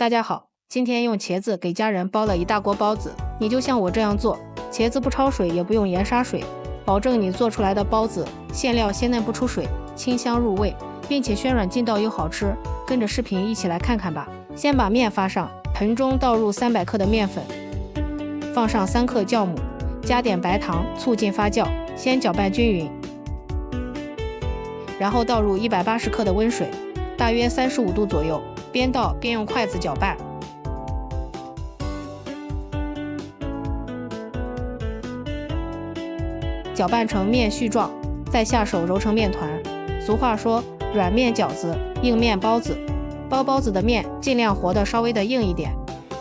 大家好，今天用茄子给家人包了一大锅包子，你就像我这样做，茄子不焯水，也不用盐杀水，保证你做出来的包子馅料鲜嫩不出水，清香入味，并且暄软劲道又好吃。跟着视频一起来看看吧。先把面发上，盆中倒入300克的面粉，放上3克酵母，加点白糖，促进发酵，先搅拌均匀，然后倒入180克的温水，大约35度左右，边倒边用筷子搅拌。搅拌成面絮状，再下手揉成面团。俗话说，软面饺子，硬面包子。包包子的面尽量和得稍微的硬一点，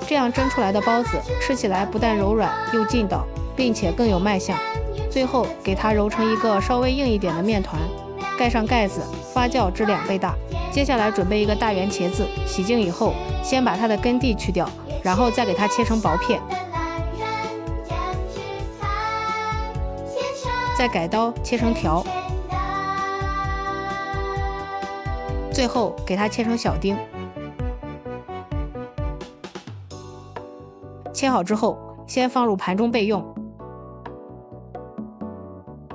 这样蒸出来的包子吃起来不但柔软又劲道，并且更有卖相。最后给它揉成一个稍微硬一点的面团，盖上盖子，发酵至2倍大。接下来准备一个大圆茄子，洗净以后，先把它的根蒂去掉，然后再给它切成薄片，再改刀切成条，最后给它切成小丁。切好之后，先放入盘中备用。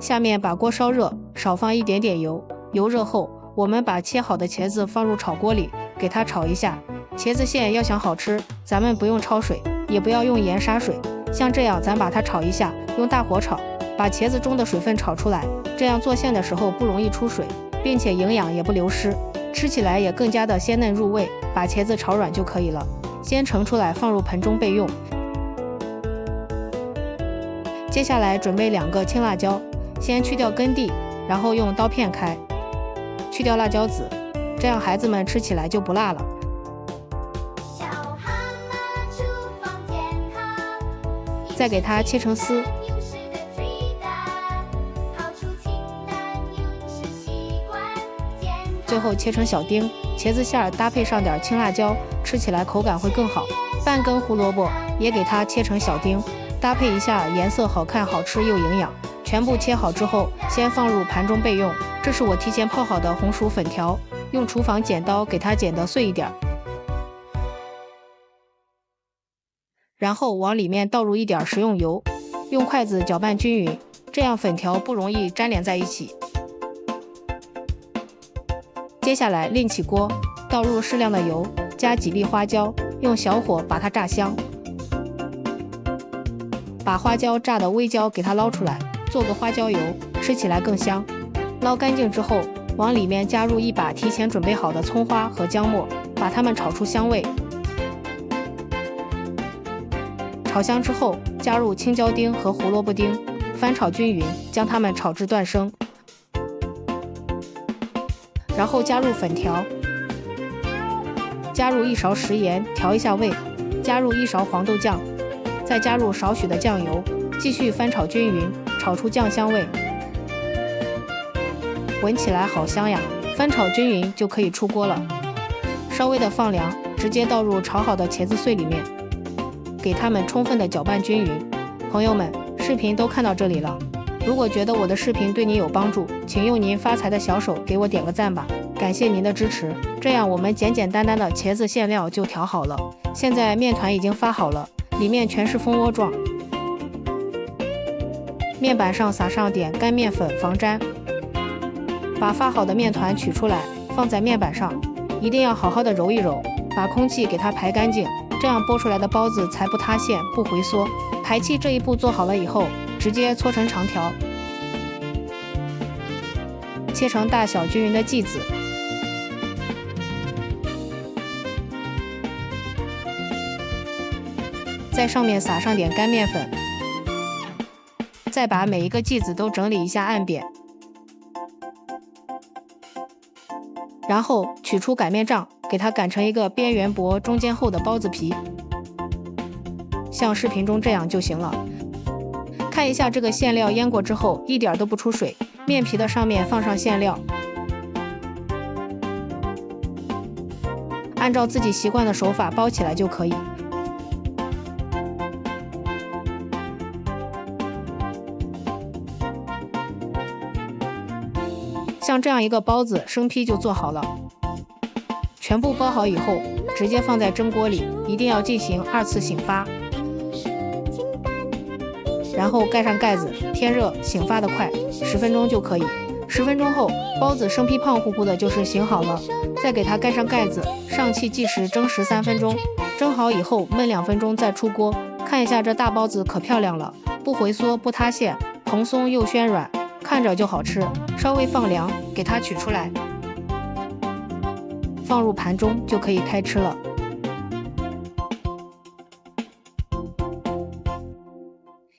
下面把锅烧热，少放一点点油，油热后，我们把切好的茄子放入炒锅里，给它炒一下。茄子馅要想好吃，咱们不用焯水，也不要用盐杀水，像这样咱把它炒一下，用大火炒，把茄子中的水分炒出来，这样做馅的时候不容易出水，并且营养也不流失，吃起来也更加的鲜嫩入味。把茄子炒软就可以了，先盛出来放入盆中备用。接下来准备2个青辣椒，先去掉根蒂，然后用刀片开，去掉辣椒籽，这样孩子们吃起来就不辣了。再给它切成丝，最后切成小丁。茄子馅儿搭配上点青辣椒，吃起来口感会更好。半根胡萝卜也给它切成小丁，搭配一下，颜色好看、好吃又营养。全部切好之后，先放入盘中备用。这是我提前泡好的红薯粉条，用厨房剪刀给它剪得碎一点，然后往里面倒入一点食用油，用筷子搅拌均匀，这样粉条不容易粘连在一起。接下来另起锅，倒入适量的油，加几粒花椒，用小火把它炸香。把花椒炸的微焦给它捞出来，做个花椒油，吃起来更香。捞干净之后，往里面加入一把提前准备好的葱花和姜末，把它们炒出香味。炒香之后，加入青椒丁和胡萝卜丁，翻炒均匀，将它们炒至断生。然后加入粉条，加入1勺食盐调一下味，加入1勺黄豆酱，再加入少许的酱油，继续翻炒均匀，炒出酱香味。闻起来好香呀！翻炒均匀就可以出锅了。稍微的放凉，直接倒入炒好的茄子碎里面，给它们充分的搅拌均匀。朋友们，视频都看到这里了，如果觉得我的视频对你有帮助，请用您发财的小手给我点个赞吧，感谢您的支持。这样我们简简单单的茄子馅料就调好了。现在面团已经发好了，里面全是蜂窝状，面板上撒上点干面粉防粘。把发好的面团取出来，放在面板上，一定要好好的揉一揉，把空气给它排干净，这样剥出来的包子才不塌陷不回缩。排气这一步做好了以后，直接搓成长条，切成大小均匀的剂子。在上面撒上点干面粉，再把每一个剂子都整理一下按扁，然后取出擀面杖，给它擀成一个边缘薄、中间厚的包子皮，像视频中这样就行了。看一下这个馅料腌过之后，一点都不出水，面皮的上面放上馅料，按照自己习惯的手法包起来就可以。像这样一个包子，生坯就做好了。全部包好以后，直接放在蒸锅里，一定要进行2次醒发，然后盖上盖子，天热，醒发的快，10分钟就可以。10分钟后，包子生坯胖乎乎的，就是醒好了。再给它盖上盖子，上气计时蒸13分钟。蒸好以后焖2分钟再出锅，看一下这大包子可漂亮了，不回缩不塌陷，蓬松又暄软，看着就好吃。稍微放凉，给它取出来，放入盘中就可以开吃了。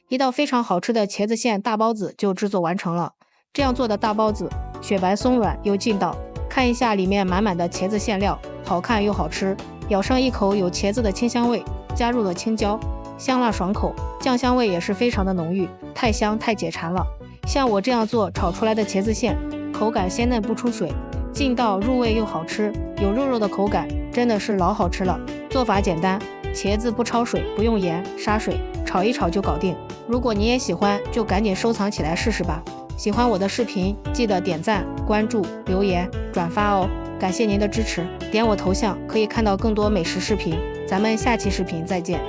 一道非常好吃的茄子馅大包子就制作完成了。这样做的大包子雪白松软又劲道，看一下里面满满的茄子馅料，好看又好吃。咬上一口有茄子的清香味，加入了青椒，香辣爽口，酱香味也是非常的浓郁，太香太解馋了。像我这样做炒出来的茄子馅，口感鲜嫩不出水，劲道入味又好吃，有肉肉的口感，真的是老好吃了。做法简单，茄子不焯水，不用盐杀水，炒一炒就搞定。如果你也喜欢，就赶紧收藏起来试试吧。喜欢我的视频，记得点赞、关注、留言、转发哦！感谢您的支持，点我头像可以看到更多美食视频。咱们下期视频再见。